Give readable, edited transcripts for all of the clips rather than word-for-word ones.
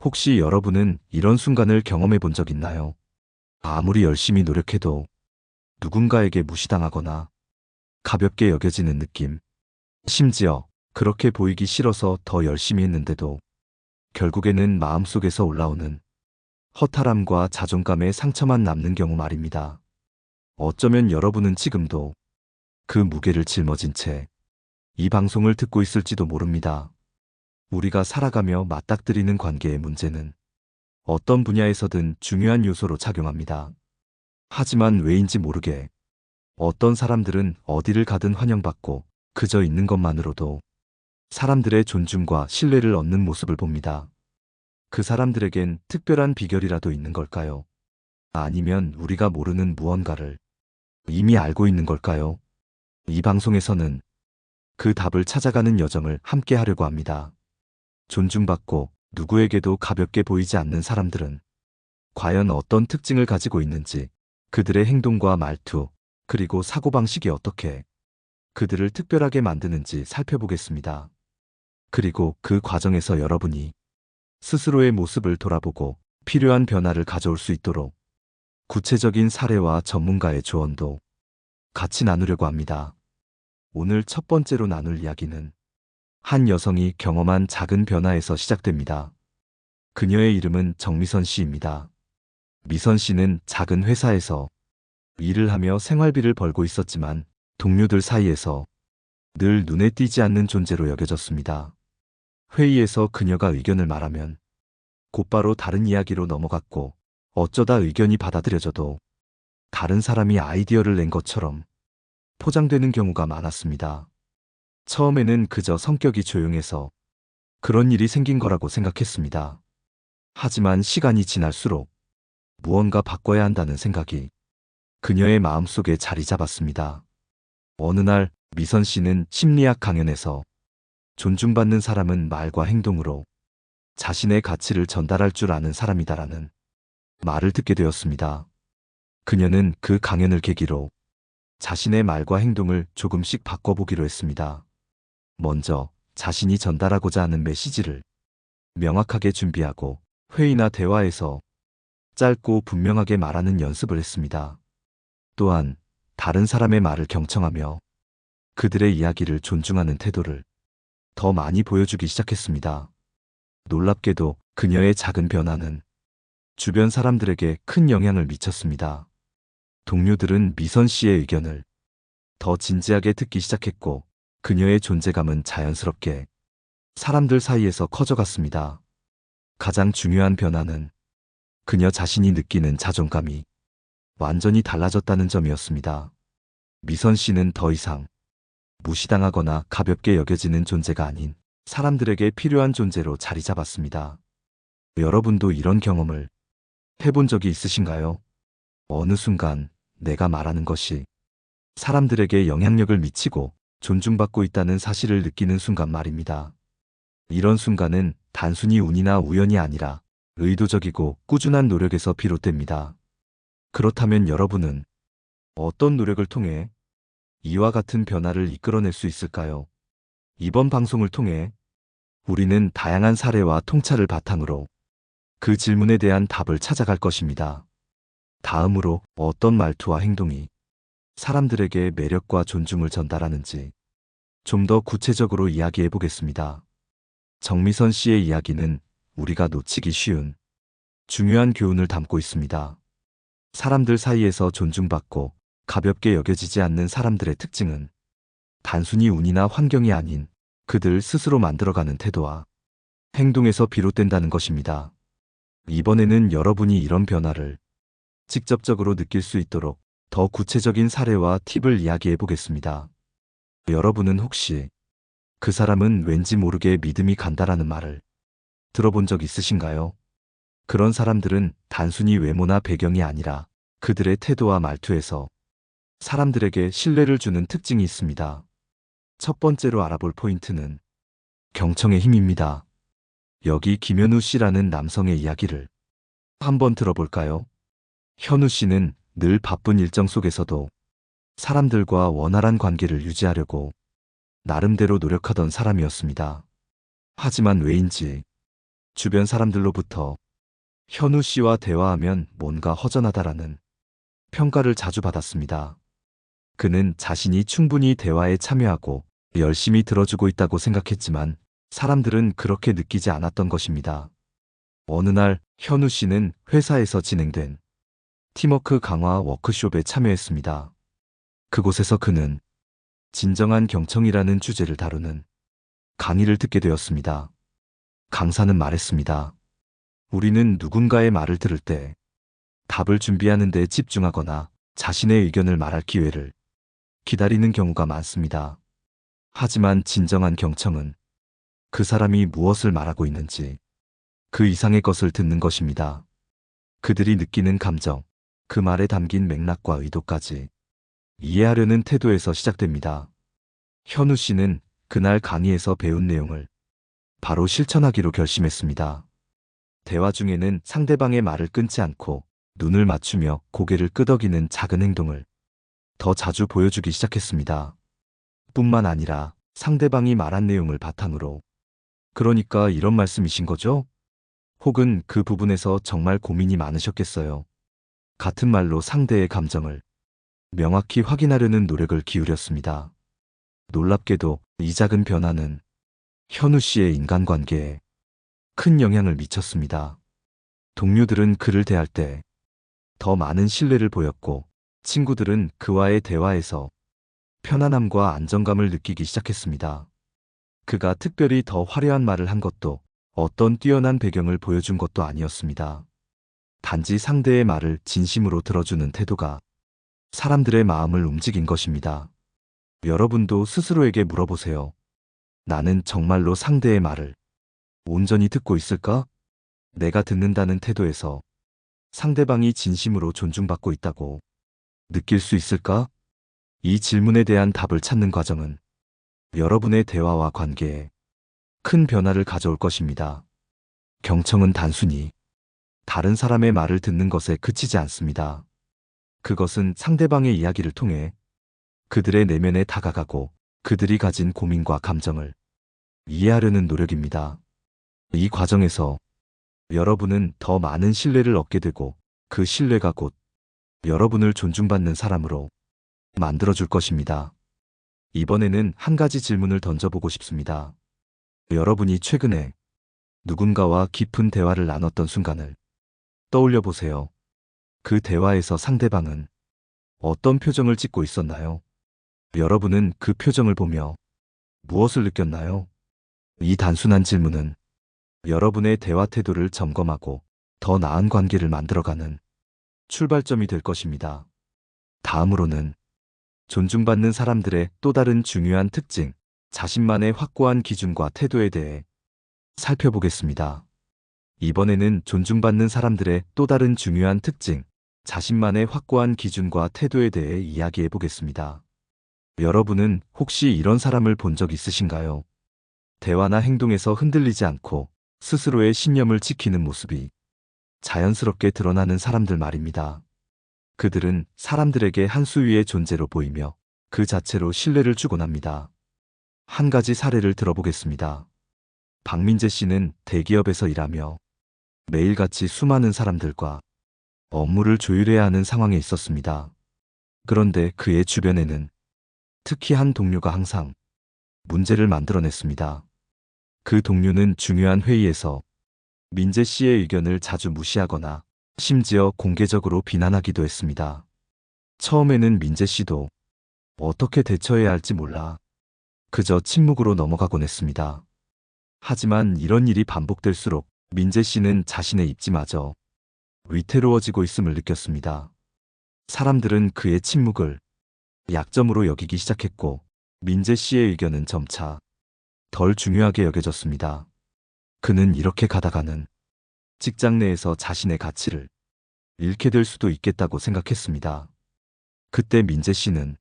혹시 여러분은 이런 순간을 경험해 본 적 있나요? 아무리 열심히 노력해도 누군가에게 무시당하거나 가볍게 여겨지는 느낌. 심지어 그렇게 보이기 싫어서 더 열심히 했는데도 결국에는 마음속에서 올라오는 허탈함과 자존감의 상처만 남는 경우 말입니다. 어쩌면 여러분은 지금도 그 무게를 짊어진 채 이 방송을 듣고 있을지도 모릅니다. 우리가 살아가며 맞닥뜨리는 관계의 문제는 어떤 분야에서든 중요한 요소로 작용합니다. 하지만 왜인지 모르게 어떤 사람들은 어디를 가든 환영받고 그저 있는 것만으로도 사람들의 존중과 신뢰를 얻는 모습을 봅니다. 그 사람들에겐 특별한 비결이라도 있는 걸까요? 아니면 우리가 모르는 무언가를 이미 알고 있는 걸까요? 이 방송에서는 그 답을 찾아가는 여정을 함께 하려고 합니다. 존중받고 누구에게도 가볍게 보이지 않는 사람들은 과연 어떤 특징을 가지고 있는지, 그들의 행동과 말투, 그리고 사고방식이 어떻게 그들을 특별하게 만드는지 살펴보겠습니다. 그리고 그 과정에서 여러분이 스스로의 모습을 돌아보고 필요한 변화를 가져올 수 있도록 구체적인 사례와 전문가의 조언도 같이 나누려고 합니다. 오늘 첫 번째로 나눌 이야기는 한 여성이 경험한 작은 변화에서 시작됩니다. 그녀의 이름은 정미선 씨입니다. 미선 씨는 작은 회사에서 일을 하며 생활비를 벌고 있었지만 동료들 사이에서 늘 눈에 띄지 않는 존재로 여겨졌습니다. 회의에서 그녀가 의견을 말하면 곧바로 다른 이야기로 넘어갔고, 어쩌다 의견이 받아들여져도 다른 사람이 아이디어를 낸 것처럼 포장되는 경우가 많았습니다. 처음에는 그저 성격이 조용해서 그런 일이 생긴 거라고 생각했습니다. 하지만 시간이 지날수록 무언가 바꿔야 한다는 생각이 그녀의 마음속에 자리 잡았습니다. 어느 날 미선 씨는 심리학 강연에서 존중받는 사람은 말과 행동으로 자신의 가치를 전달할 줄 아는 사람이다라는 말을 듣게 되었습니다. 그녀는 그 강연을 계기로 자신의 말과 행동을 조금씩 바꿔보기로 했습니다. 먼저 자신이 전달하고자 하는 메시지를 명확하게 준비하고 회의나 대화에서 짧고 분명하게 말하는 연습을 했습니다. 또한 다른 사람의 말을 경청하며 그들의 이야기를 존중하는 태도를 더 많이 보여주기 시작했습니다. 놀랍게도 그녀의 작은 변화는 주변 사람들에게 큰 영향을 미쳤습니다. 동료들은 미선 씨의 의견을 더 진지하게 듣기 시작했고, 그녀의 존재감은 자연스럽게 사람들 사이에서 커져갔습니다. 가장 중요한 변화는 그녀 자신이 느끼는 자존감이 완전히 달라졌다는 점이었습니다. 미선 씨는 더 이상 무시당하거나 가볍게 여겨지는 존재가 아닌 사람들에게 필요한 존재로 자리 잡았습니다. 여러분도 이런 경험을 해본 적이 있으신가요? 어느 순간 내가 말하는 것이 사람들에게 영향력을 미치고 존중받고 있다는 사실을 느끼는 순간 말입니다. 이런 순간은 단순히 운이나 우연이 아니라 의도적이고 꾸준한 노력에서 비롯됩니다. 그렇다면 여러분은 어떤 노력을 통해 이와 같은 변화를 이끌어낼 수 있을까요? 이번 방송을 통해 우리는 다양한 사례와 통찰을 바탕으로 그 질문에 대한 답을 찾아갈 것입니다. 다음으로 어떤 말투와 행동이 사람들에게 매력과 존중을 전달하는지 좀 더 구체적으로 이야기해 보겠습니다. 정미선 씨의 이야기는 우리가 놓치기 쉬운 중요한 교훈을 담고 있습니다. 사람들 사이에서 존중받고 가볍게 여겨지지 않는 사람들의 특징은 단순히 운이나 환경이 아닌 그들 스스로 만들어가는 태도와 행동에서 비롯된다는 것입니다. 이번에는 여러분이 이런 변화를 직접적으로 느낄 수 있도록 더 구체적인 사례와 팁을 이야기해 보겠습니다. 여러분은 혹시 그 사람은 왠지 모르게 믿음이 간다라는 말을 들어본 적 있으신가요? 그런 사람들은 단순히 외모나 배경이 아니라 그들의 태도와 말투에서 사람들에게 신뢰를 주는 특징이 있습니다. 첫 번째로 알아볼 포인트는 경청의 힘입니다. 여기 김현우 씨라는 남성의 이야기를 한번 들어볼까요? 현우 씨는 늘 바쁜 일정 속에서도 사람들과 원활한 관계를 유지하려고 나름대로 노력하던 사람이었습니다. 하지만 왜인지 주변 사람들로부터 현우 씨와 대화하면 뭔가 허전하다라는 평가를 자주 받았습니다. 그는 자신이 충분히 대화에 참여하고 열심히 들어주고 있다고 생각했지만 사람들은 그렇게 느끼지 않았던 것입니다. 어느 날 현우 씨는 회사에서 진행된 팀워크 강화 워크숍에 참여했습니다. 그곳에서 그는 진정한 경청이라는 주제를 다루는 강의를 듣게 되었습니다. 강사는 말했습니다. 우리는 누군가의 말을 들을 때 답을 준비하는 데 집중하거나 자신의 의견을 말할 기회를 기다리는 경우가 많습니다. 하지만 진정한 경청은 그 사람이 무엇을 말하고 있는지 그 이상의 것을 듣는 것입니다. 그들이 느끼는 감정, 그 말에 담긴 맥락과 의도까지 이해하려는 태도에서 시작됩니다. 현우 씨는 그날 강의에서 배운 내용을 바로 실천하기로 결심했습니다. 대화 중에는 상대방의 말을 끊지 않고 눈을 맞추며 고개를 끄덕이는 작은 행동을 더 자주 보여주기 시작했습니다. 뿐만 아니라 상대방이 말한 내용을 바탕으로 그러니까 이런 말씀이신 거죠? 혹은 그 부분에서 정말 고민이 많으셨겠어요. 같은 말로 상대의 감정을 명확히 확인하려는 노력을 기울였습니다. 놀랍게도 이 작은 변화는 현우 씨의 인간관계에 큰 영향을 미쳤습니다. 동료들은 그를 대할 때 더 많은 신뢰를 보였고 친구들은 그와의 대화에서 편안함과 안정감을 느끼기 시작했습니다. 그가 특별히 더 화려한 말을 한 것도 어떤 뛰어난 배경을 보여준 것도 아니었습니다. 단지 상대의 말을 진심으로 들어주는 태도가 사람들의 마음을 움직인 것입니다. 여러분도 스스로에게 물어보세요. 나는 정말로 상대의 말을 온전히 듣고 있을까? 내가 듣는다는 태도에서 상대방이 진심으로 존중받고 있다고 느낄 수 있을까? 이 질문에 대한 답을 찾는 과정은 여러분의 대화와 관계에 큰 변화를 가져올 것입니다. 경청은 단순히 다른 사람의 말을 듣는 것에 그치지 않습니다. 그것은 상대방의 이야기를 통해 그들의 내면에 다가가고 그들이 가진 고민과 감정을 이해하려는 노력입니다. 이 과정에서 여러분은 더 많은 신뢰를 얻게 되고 그 신뢰가 곧 여러분을 존중받는 사람으로 만들어줄 것입니다. 이번에는 한 가지 질문을 던져보고 싶습니다. 여러분이 최근에 누군가와 깊은 대화를 나눴던 순간을 떠올려 보세요. 그 대화에서 상대방은 어떤 표정을 짓고 있었나요? 여러분은 그 표정을 보며 무엇을 느꼈나요? 이 단순한 질문은 여러분의 대화 태도를 점검하고 더 나은 관계를 만들어가는 출발점이 될 것입니다. 다음으로는 존중받는 사람들의 또 다른 중요한 특징, 자신만의 확고한 기준과 태도에 대해 살펴보겠습니다. 이번에는 존중받는 사람들의 또 다른 중요한 특징, 자신만의 확고한 기준과 태도에 대해 이야기해 보겠습니다. 여러분은 혹시 이런 사람을 본 적 있으신가요? 대화나 행동에서 흔들리지 않고 스스로의 신념을 지키는 모습이 자연스럽게 드러나는 사람들 말입니다. 그들은 사람들에게 한 수 위의 존재로 보이며 그 자체로 신뢰를 주곤 합니다. 한 가지 사례를 들어보겠습니다. 박민재 씨는 대기업에서 일하며 매일같이 수많은 사람들과 업무를 조율해야 하는 상황에 있었습니다. 그런데 그의 주변에는 특히 한 동료가 항상 문제를 만들어냈습니다. 그 동료는 중요한 회의에서 민재 씨의 의견을 자주 무시하거나 심지어 공개적으로 비난하기도 했습니다. 처음에는 민재 씨도 어떻게 대처해야 할지 몰라 그저 침묵으로 넘어가곤 했습니다. 하지만 이런 일이 반복될수록 민재 씨는 자신의 입지마저 위태로워지고 있음을 느꼈습니다. 사람들은 그의 침묵을 약점으로 여기기 시작했고 민재 씨의 의견은 점차 덜 중요하게 여겨졌습니다. 그는 이렇게 가다가는 직장 내에서 자신의 가치를 잃게 될 수도 있겠다고 생각했습니다. 그때 민재 씨는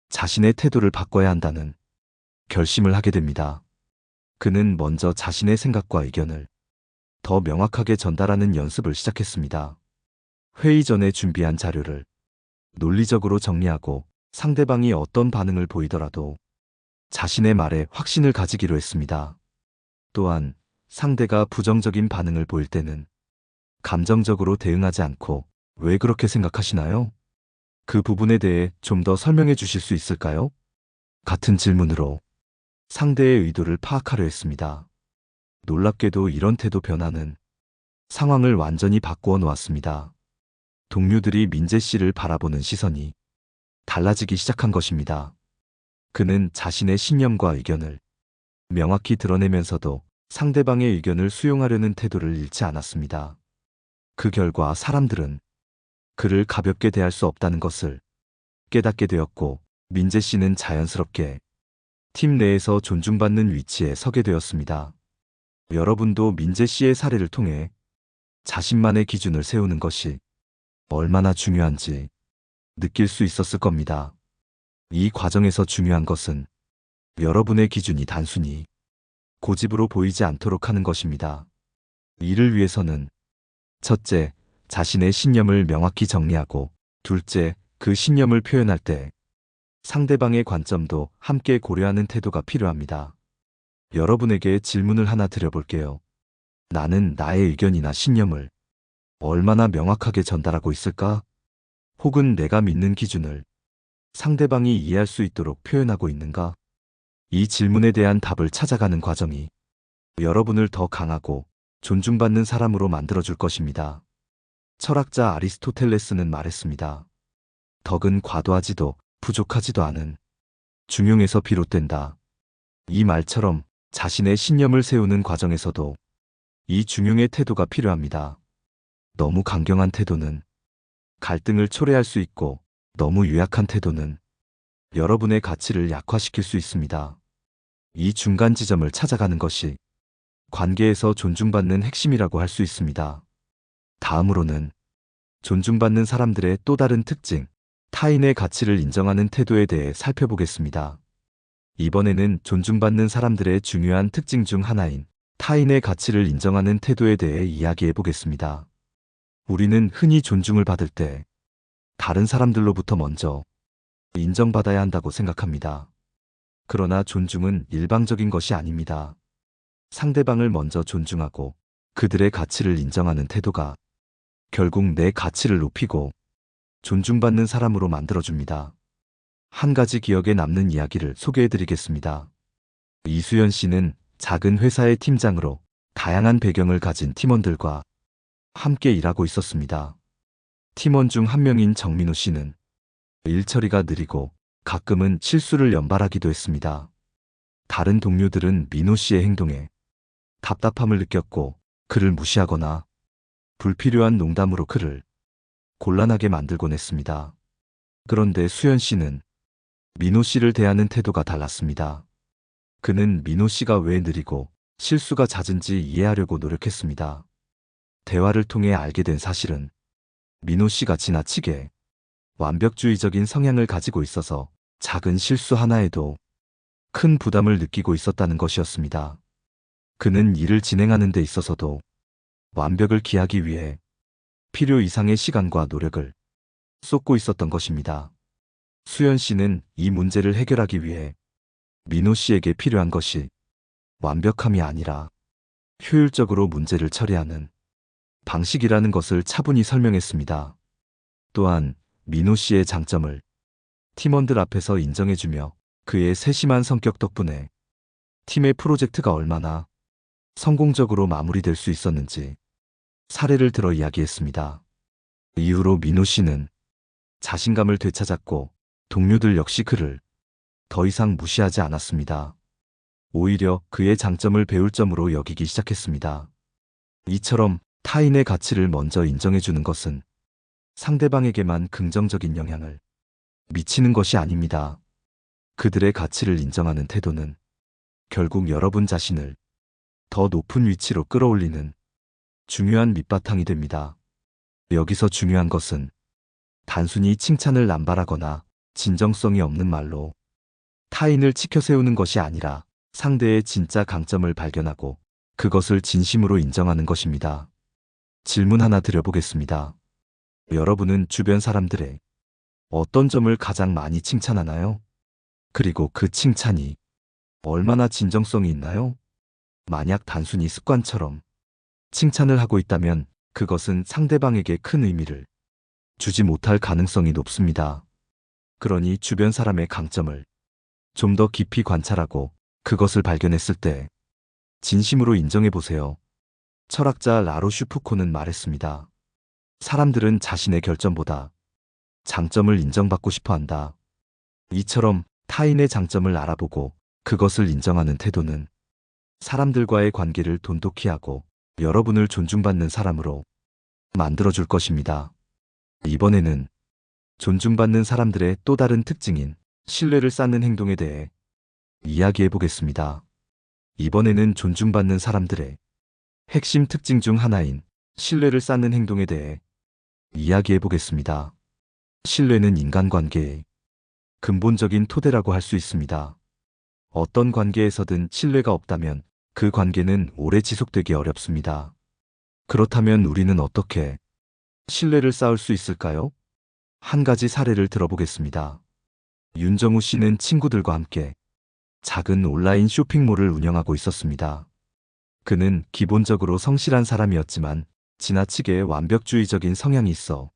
자신의 태도를 바꿔야 한다는 결심을 하게 됩니다. 그는 먼저 자신의 생각과 의견을 더 명확하게 전달하는 연습을 시작했습니다. 회의 전에 준비한 자료를 논리적으로 정리하고 상대방이 어떤 반응을 보이더라도 자신의 말에 확신을 가지기로 했습니다. 또한 상대가 부정적인 반응을 보일 때는 감정적으로 대응하지 않고 왜 그렇게 생각하시나요? 그 부분에 대해 좀 더 설명해 주실 수 있을까요? 같은 질문으로 상대의 의도를 파악하려 했습니다. 놀랍게도 이런 태도 변화는 상황을 완전히 바꾸어 놓았습니다. 동료들이 민재 씨를 바라보는 시선이 달라지기 시작한 것입니다. 그는 자신의 신념과 의견을 명확히 드러내면서도 상대방의 의견을 수용하려는 태도를 잃지 않았습니다. 그 결과 사람들은 그를 가볍게 대할 수 없다는 것을 깨닫게 되었고, 민재 씨는 자연스럽게 팀 내에서 존중받는 위치에 서게 되었습니다. 여러분도 민재 씨의 사례를 통해 자신만의 기준을 세우는 것이 얼마나 중요한지 느낄 수 있었을 겁니다. 이 과정에서 중요한 것은 여러분의 기준이 단순히 고집으로 보이지 않도록 하는 것입니다. 이를 위해서는 첫째, 자신의 신념을 명확히 정리하고, 둘째, 그 신념을 표현할 때 상대방의 관점도 함께 고려하는 태도가 필요합니다. 여러분에게 질문을 하나 드려볼게요. 나는 나의 의견이나 신념을 얼마나 명확하게 전달하고 있을까? 혹은 내가 믿는 기준을 상대방이 이해할 수 있도록 표현하고 있는가? 이 질문에 대한 답을 찾아가는 과정이 여러분을 더 강하고 존중받는 사람으로 만들어줄 것입니다. 철학자 아리스토텔레스는 말했습니다. 덕은 과도하지도 부족하지도 않은 중용에서 비롯된다. 이 말처럼 자신의 신념을 세우는 과정에서도 이 중용의 태도가 필요합니다. 너무 강경한 태도는 갈등을 초래할 수 있고, 너무 유약한 태도는 여러분의 가치를 약화시킬 수 있습니다. 이 중간 지점을 찾아가는 것이 관계에서 존중받는 핵심이라고 할 수 있습니다. 다음으로는 존중받는 사람들의 또 다른 특징, 타인의 가치를 인정하는 태도에 대해 살펴보겠습니다. 이번에는 존중받는 사람들의 중요한 특징 중 하나인 타인의 가치를 인정하는 태도에 대해 이야기해 보겠습니다. 우리는 흔히 존중을 받을 때 다른 사람들로부터 먼저 인정받아야 한다고 생각합니다. 그러나 존중은 일방적인 것이 아닙니다. 상대방을 먼저 존중하고 그들의 가치를 인정하는 태도가 결국 내 가치를 높이고 존중받는 사람으로 만들어줍니다. 한 가지 기억에 남는 이야기를 소개해 드리겠습니다. 이수연 씨는 작은 회사의 팀장으로 다양한 배경을 가진 팀원들과 함께 일하고 있었습니다. 팀원 중 한 명인 정민호 씨는 일 처리가 느리고 가끔은 실수를 연발하기도 했습니다. 다른 동료들은 민호 씨의 행동에 답답함을 느꼈고 그를 무시하거나 불필요한 농담으로 그를 곤란하게 만들곤 했습니다. 그런데 수연 씨는 민호 씨를 대하는 태도가 달랐습니다. 그는 민호 씨가 왜 느리고 실수가 잦은지 이해하려고 노력했습니다. 대화를 통해 알게 된 사실은 민호 씨가 지나치게 완벽주의적인 성향을 가지고 있어서 작은 실수 하나에도 큰 부담을 느끼고 있었다는 것이었습니다. 그는 일을 진행하는 데 있어서도 완벽을 기하기 위해 필요 이상의 시간과 노력을 쏟고 있었던 것입니다. 수연 씨는 이 문제를 해결하기 위해 민호 씨에게 필요한 것이 완벽함이 아니라 효율적으로 문제를 처리하는 방식이라는 것을 차분히 설명했습니다. 또한 민호 씨의 장점을 팀원들 앞에서 인정해주며 그의 세심한 성격 덕분에 팀의 프로젝트가 얼마나 성공적으로 마무리될 수 있었는지 사례를 들어 이야기했습니다. 이후로 민호 씨는 자신감을 되찾았고 동료들 역시 그를 더 이상 무시하지 않았습니다. 오히려 그의 장점을 배울 점으로 여기기 시작했습니다. 이처럼 타인의 가치를 먼저 인정해주는 것은 상대방에게만 긍정적인 영향을 미치는 것이 아닙니다. 그들의 가치를 인정하는 태도는 결국 여러분 자신을 더 높은 위치로 끌어올리는 중요한 밑바탕이 됩니다. 여기서 중요한 것은 단순히 칭찬을 남발하거나 진정성이 없는 말로 타인을 치켜 세우는 것이 아니라 상대의 진짜 강점을 발견하고 그것을 진심으로 인정하는 것입니다. 질문 하나 드려보겠습니다. 여러분은 주변 사람들의 어떤 점을 가장 많이 칭찬하나요? 그리고 그 칭찬이 얼마나 진정성이 있나요? 만약 단순히 습관처럼 칭찬을 하고 있다면 그것은 상대방에게 큰 의미를 주지 못할 가능성이 높습니다. 그러니 주변 사람의 강점을 좀 더 깊이 관찰하고 그것을 발견했을 때 진심으로 인정해 보세요. 철학자 라로슈 푸코는 말했습니다. 사람들은 자신의 결점보다 장점을 인정받고 싶어 한다. 이처럼 타인의 장점을 알아보고 그것을 인정하는 태도는 사람들과의 관계를 돈독히 하고 여러분을 존중받는 사람으로 만들어줄 것입니다. 이번에는 존중받는 사람들의 또 다른 특징인 신뢰를 쌓는 행동에 대해 이야기해 보겠습니다. 이번에는 존중받는 사람들의 핵심 특징 중 하나인 신뢰를 쌓는 행동에 대해 이야기해 보겠습니다. 신뢰는 인간관계의 근본적인 토대라고 할 수 있습니다. 어떤 관계에서든 신뢰가 없다면 그 관계는 오래 지속되기 어렵습니다. 그렇다면 우리는 어떻게 신뢰를 쌓을 수 있을까요? 한 가지 사례를 들어보겠습니다. 윤정우 씨는 친구들과 함께 작은 온라인 쇼핑몰을 운영하고 있었습니다. 그는 기본적으로 성실한 사람이었지만 지나치게 완벽주의적인 성향이 있어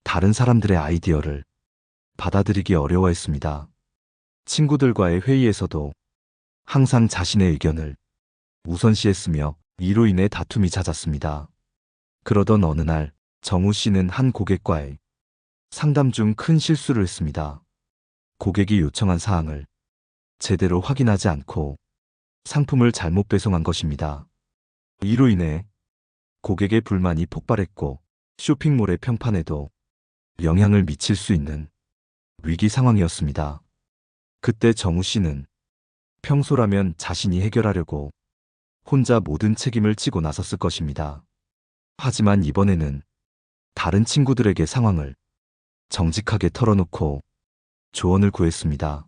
다른 사람들의 아이디어를 받아들이기 어려워했습니다. 친구들과의 회의에서도 항상 자신의 의견을 우선시했으며 이로 인해 다툼이 잦았습니다. 그러던 어느 날 정우 씨는 한 고객과의 상담 중 큰 실수를 했습니다. 고객이 요청한 사항을 제대로 확인하지 않고 상품을 잘못 배송한 것입니다. 이로 인해 고객의 불만이 폭발했고 쇼핑몰의 평판에도 영향을 미칠 수 있는 위기 상황이었습니다. 그때 정우 씨는 평소라면 자신이 해결하려고 혼자 모든 책임을 지고 나섰을 것입니다. 하지만 이번에는 다른 친구들에게 상황을 정직하게 털어놓고 조언을 구했습니다.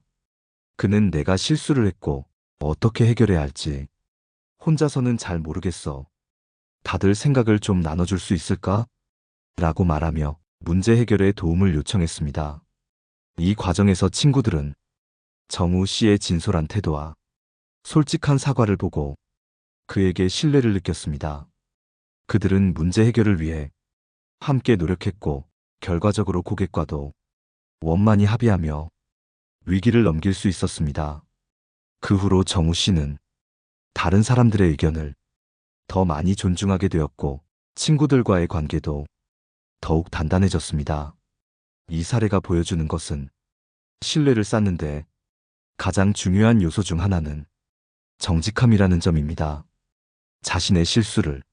그는 내가 실수를 했고 어떻게 해결해야 할지 혼자서는 잘 모르겠어. 다들 생각을 좀 나눠줄 수 있을까? 라고 말하며 문제 해결에 도움을 요청했습니다. 이 과정에서 친구들은 정우 씨의 진솔한 태도와 솔직한 사과를 보고 그에게 신뢰를 느꼈습니다. 그들은 문제 해결을 위해 함께 노력했고 결과적으로 고객과도 원만히 합의하며 위기를 넘길 수 있었습니다. 그 후로 정우 씨는 다른 사람들의 의견을 더 많이 존중하게 되었고 친구들과의 관계도 더욱 단단해졌습니다. 이 사례가 보여주는 것은 신뢰를 쌓는데 가장 중요한 요소 중 하나는 정직함이라는 점입니다. 자신의 실수를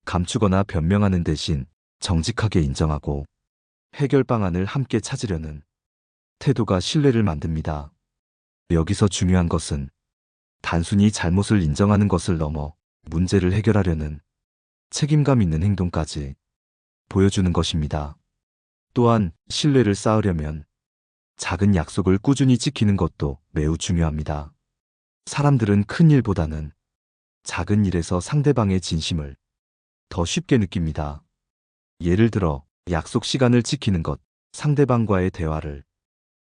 감추거나 변명하는 대신 정직하게 인정하고 해결 방안을 함께 찾으려는 태도가 신뢰를 만듭니다. 여기서 중요한 것은 단순히 잘못을 인정하는 것을 넘어 문제를 해결하려는 책임감 있는 행동까지 보여주는 것입니다. 또한 신뢰를 쌓으려면 작은 약속을 꾸준히 지키는 것도 매우 중요합니다. 사람들은 큰 일보다는 작은 일에서 상대방의 진심을 더 쉽게 느낍니다. 예를 들어 약속 시간을 지키는 것, 상대방과의 대화를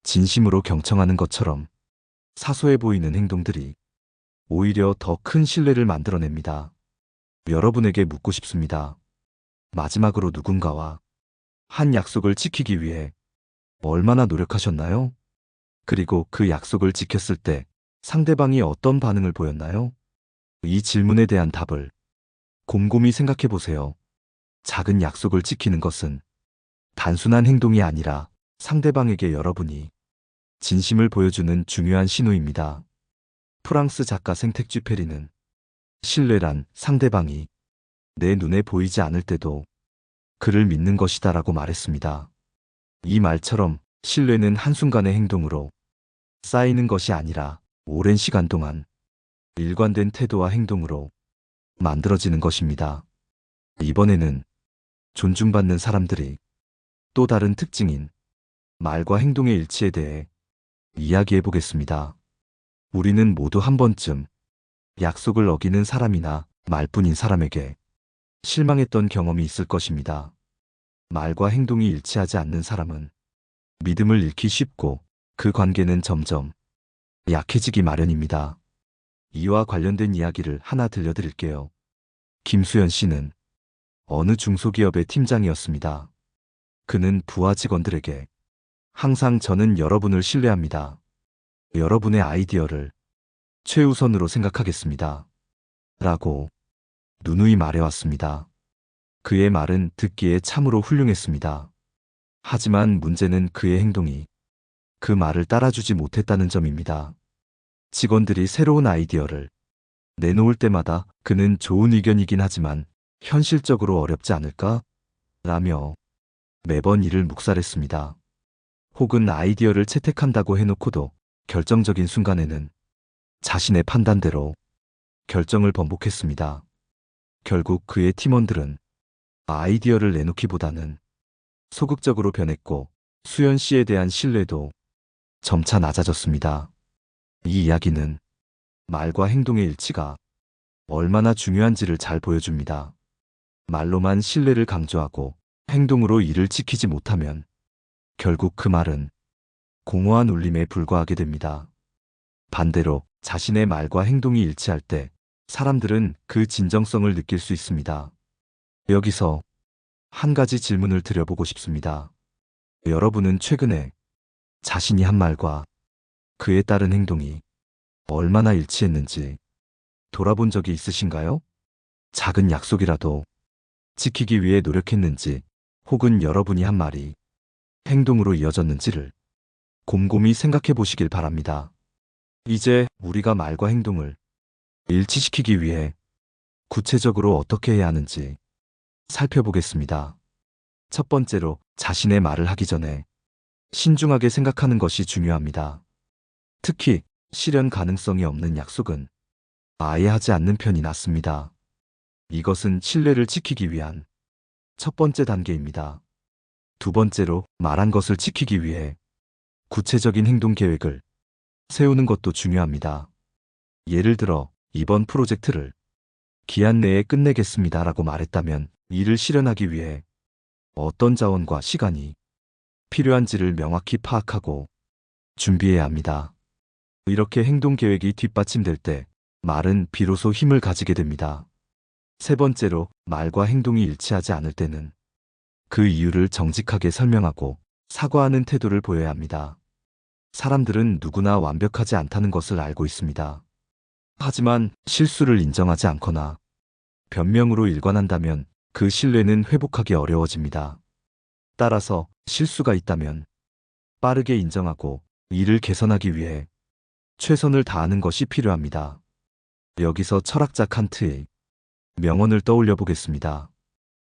진심으로 경청하는 것처럼 사소해 보이는 행동들이 오히려 더 큰 신뢰를 만들어냅니다. 여러분에게 묻고 싶습니다. 마지막으로 누군가와 한 약속을 지키기 위해 얼마나 노력하셨나요? 그리고 그 약속을 지켰을 때 상대방이 어떤 반응을 보였나요? 이 질문에 대한 답을 곰곰이 생각해 보세요. 작은 약속을 지키는 것은 단순한 행동이 아니라 상대방에게 여러분이 진심을 보여주는 중요한 신호입니다. 프랑스 작가 생텍쥐페리는 신뢰란 상대방이 내 눈에 보이지 않을 때도 그를 믿는 것이다라고 말했습니다. 이 말처럼 신뢰는 한순간의 행동으로 쌓이는 것이 아니라 오랜 시간 동안 일관된 태도와 행동으로 만들어지는 것입니다. 이번에는 존중받는 사람들이 또 다른 특징인 말과 행동의 일치에 대해 이야기해 보겠습니다. 우리는 모두 한 번쯤 약속을 어기는 사람이나 말뿐인 사람에게 실망했던 경험이 있을 것입니다. 말과 행동이 일치하지 않는 사람은 믿음을 잃기 쉽고 그 관계는 점점 약해지기 마련입니다. 이와 관련된 이야기를 하나 들려드릴게요. 김수연 씨는 어느 중소기업의 팀장이었습니다. 그는 부하 직원들에게 항상 저는 여러분을 신뢰합니다. 여러분의 아이디어를 최우선으로 생각하겠습니다. 라고 누누이 말해왔습니다. 그의 말은 듣기에 참으로 훌륭했습니다. 하지만 문제는 그의 행동이 그 말을 따라주지 못했다는 점입니다. 직원들이 새로운 아이디어를 내놓을 때마다 그는 좋은 의견이긴 하지만 현실적으로 어렵지 않을까? 라며 매번 이를 묵살했습니다. 혹은 아이디어를 채택한다고 해놓고도 결정적인 순간에는 자신의 판단대로 결정을 번복했습니다. 결국 그의 팀원들은 아이디어를 내놓기보다는 소극적으로 변했고 수연 씨에 대한 신뢰도 점차 낮아졌습니다. 이 이야기는 말과 행동의 일치가 얼마나 중요한지를 잘 보여줍니다. 말로만 신뢰를 강조하고 행동으로 이를 지키지 못하면 결국 그 말은 공허한 울림에 불과하게 됩니다. 반대로 자신의 말과 행동이 일치할 때 사람들은 그 진정성을 느낄 수 있습니다. 여기서 한 가지 질문을 드려보고 싶습니다. 여러분은 최근에 자신이 한 말과 그에 따른 행동이 얼마나 일치했는지 돌아본 적이 있으신가요? 작은 약속이라도 지키기 위해 노력했는지 혹은 여러분이 한 말이 행동으로 이어졌는지를 곰곰이 생각해 보시길 바랍니다. 이제 우리가 말과 행동을 일치시키기 위해 구체적으로 어떻게 해야 하는지 살펴보겠습니다. 첫 번째로 자신의 말을 하기 전에 신중하게 생각하는 것이 중요합니다. 특히 실현 가능성이 없는 약속은 아예 하지 않는 편이 낫습니다. 이것은 신뢰를 지키기 위한 첫 번째 단계입니다. 두 번째로 말한 것을 지키기 위해 구체적인 행동 계획을 세우는 것도 중요합니다. 예를 들어 이번 프로젝트를 기한 내에 끝내겠습니다라고 말했다면 이를 실현하기 위해 어떤 자원과 시간이 필요한지를 명확히 파악하고 준비해야 합니다. 이렇게 행동 계획이 뒷받침될 때 말은 비로소 힘을 가지게 됩니다. 세 번째로 말과 행동이 일치하지 않을 때는 그 이유를 정직하게 설명하고 사과하는 태도를 보여야 합니다. 사람들은 누구나 완벽하지 않다는 것을 알고 있습니다. 하지만 실수를 인정하지 않거나 변명으로 일관한다면 그 신뢰는 회복하기 어려워집니다. 따라서 실수가 있다면 빠르게 인정하고 이를 개선하기 위해 최선을 다하는 것이 필요합니다. 여기서 철학자 칸트의 명언을 떠올려 보겠습니다.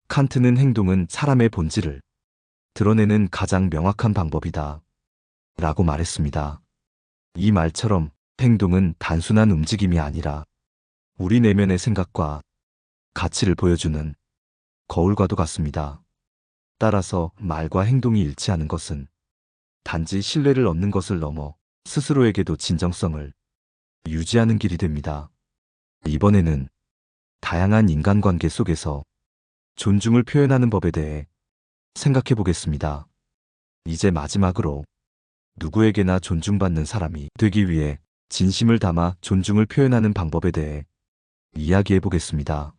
칸트는 행동은 사람의 본질을 드러내는 가장 명확한 방법이다. 라고 말했습니다. 이 말처럼 행동은 단순한 움직임이 아니라 우리 내면의 생각과 가치를 보여주는 거울과도 같습니다. 따라서 말과 행동이 일치하는 것은 단지 신뢰를 얻는 것을 넘어 스스로에게도 진정성을 유지하는 길이 됩니다. 이번에는 다양한 인간관계 속에서 존중을 표현하는 법에 대해 생각해 보겠습니다. 이제 마지막으로 누구에게나 존중받는 사람이 되기 위해 진심을 담아 존중을 표현하는 방법에 대해 이야기해 보겠습니다.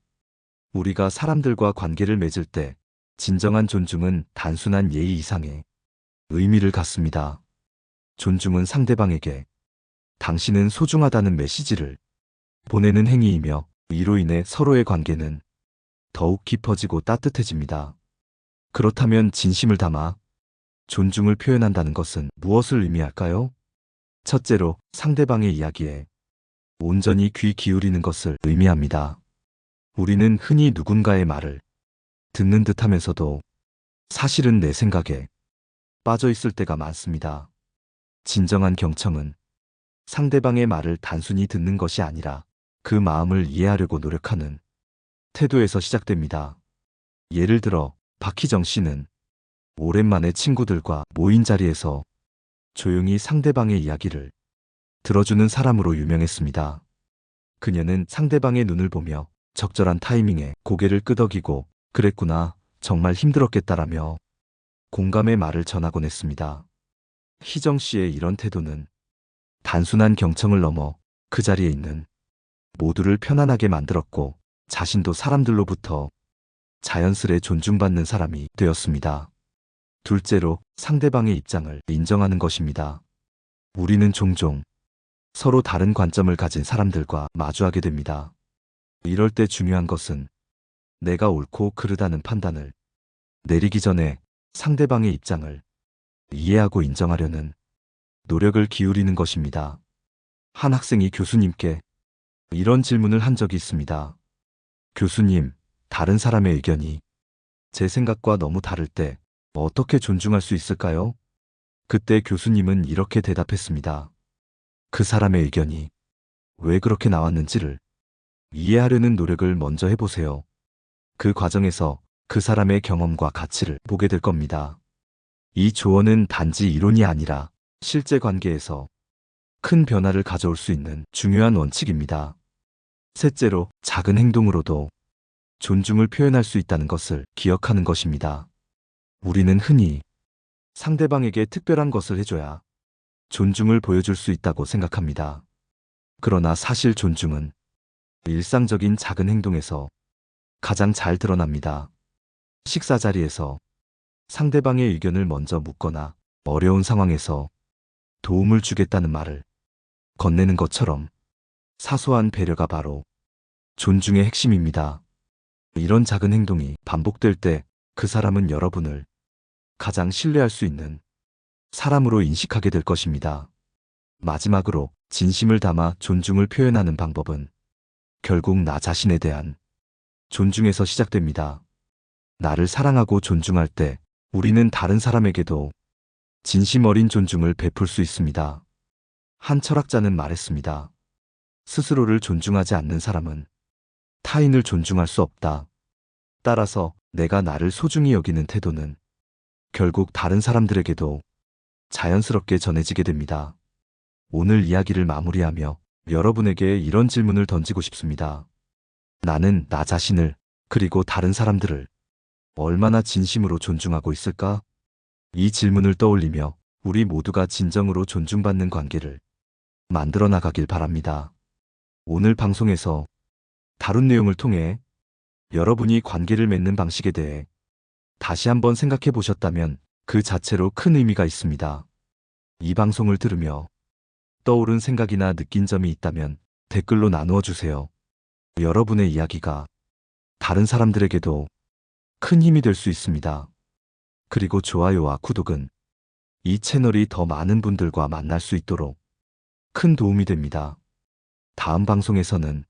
우리가 사람들과 관계를 맺을 때 진정한 존중은 단순한 예의 이상의 의미를 갖습니다. 존중은 상대방에게 당신은 소중하다는 메시지를 보내는 행위이며 이로 인해 서로의 관계는 더욱 깊어지고 따뜻해집니다. 그렇다면 진심을 담아 존중을 표현한다는 것은 무엇을 의미할까요? 첫째로 상대방의 이야기에 온전히 귀 기울이는 것을 의미합니다. 우리는 흔히 누군가의 말을 듣는 듯 하면서도 사실은 내 생각에 빠져 있을 때가 많습니다. 진정한 경청은 상대방의 말을 단순히 듣는 것이 아니라 그 마음을 이해하려고 노력하는 태도에서 시작됩니다. 예를 들어 박희정 씨는 오랜만에 친구들과 모인 자리에서 조용히 상대방의 이야기를 들어주는 사람으로 유명했습니다. 그녀는 상대방의 눈을 보며 적절한 타이밍에 고개를 끄덕이고 그랬구나, 정말 힘들었겠다라며 공감의 말을 전하곤 했습니다. 희정 씨의 이런 태도는 단순한 경청을 넘어 그 자리에 있는 모두를 편안하게 만들었고 자신도 사람들로부터 자연스레 존중받는 사람이 되었습니다. 둘째로 상대방의 입장을 인정하는 것입니다. 우리는 종종 서로 다른 관점을 가진 사람들과 마주하게 됩니다. 이럴 때 중요한 것은 내가 옳고 그르다는 판단을 내리기 전에 상대방의 입장을 이해하고 인정하려는 노력을 기울이는 것입니다. 한 학생이 교수님께 이런 질문을 한 적이 있습니다. 교수님, 다른 사람의 의견이 제 생각과 너무 다를 때 어떻게 존중할 수 있을까요? 그때 교수님은 이렇게 대답했습니다. 그 사람의 의견이 왜 그렇게 나왔는지를 이해하려는 노력을 먼저 해보세요. 그 과정에서 그 사람의 경험과 가치를 보게 될 겁니다. 이 조언은 단지 이론이 아니라 실제 관계에서 큰 변화를 가져올 수 있는 중요한 원칙입니다. 셋째로, 작은 행동으로도 존중을 표현할 수 있다는 것을 기억하는 것입니다. 우리는 흔히 상대방에게 특별한 것을 해줘야 존중을 보여줄 수 있다고 생각합니다. 그러나 사실 존중은 일상적인 작은 행동에서 가장 잘 드러납니다. 식사 자리에서 상대방의 의견을 먼저 묻거나 어려운 상황에서 도움을 주겠다는 말을 건네는 것처럼 사소한 배려가 바로 존중의 핵심입니다. 이런 작은 행동이 반복될 때 그 사람은 여러분을 가장 신뢰할 수 있는 사람으로 인식하게 될 것입니다. 마지막으로, 진심을 담아 존중을 표현하는 방법은 결국 나 자신에 대한 존중에서 시작됩니다. 나를 사랑하고 존중할 때 우리는 다른 사람에게도 진심 어린 존중을 베풀 수 있습니다. 한 철학자는 말했습니다. 스스로를 존중하지 않는 사람은 타인을 존중할 수 없다. 따라서 내가 나를 소중히 여기는 태도는 결국 다른 사람들에게도 자연스럽게 전해지게 됩니다. 오늘 이야기를 마무리하며 여러분에게 이런 질문을 던지고 싶습니다. 나는 나 자신을 그리고 다른 사람들을 얼마나 진심으로 존중하고 있을까? 이 질문을 떠올리며 우리 모두가 진정으로 존중받는 관계를 만들어 나가길 바랍니다. 오늘 방송에서 다룬 내용을 통해 여러분이 관계를 맺는 방식에 대해 다시 한번 생각해 보셨다면 그 자체로 큰 의미가 있습니다. 이 방송을 들으며 떠오른 생각이나 느낀 점이 있다면 댓글로 나누어 주세요. 여러분의 이야기가 다른 사람들에게도 큰 힘이 될 수 있습니다. 그리고 좋아요와 구독은 이 채널이 더 많은 분들과 만날 수 있도록 큰 도움이 됩니다. 다음 방송에서는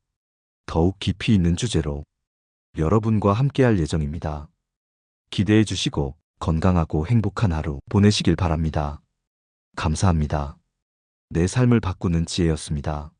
더욱 깊이 있는 주제로 여러분과 함께할 예정입니다. 기대해 주시고 건강하고 행복한 하루 보내시길 바랍니다. 감사합니다. 내 삶을 바꾸는 지혜였습니다.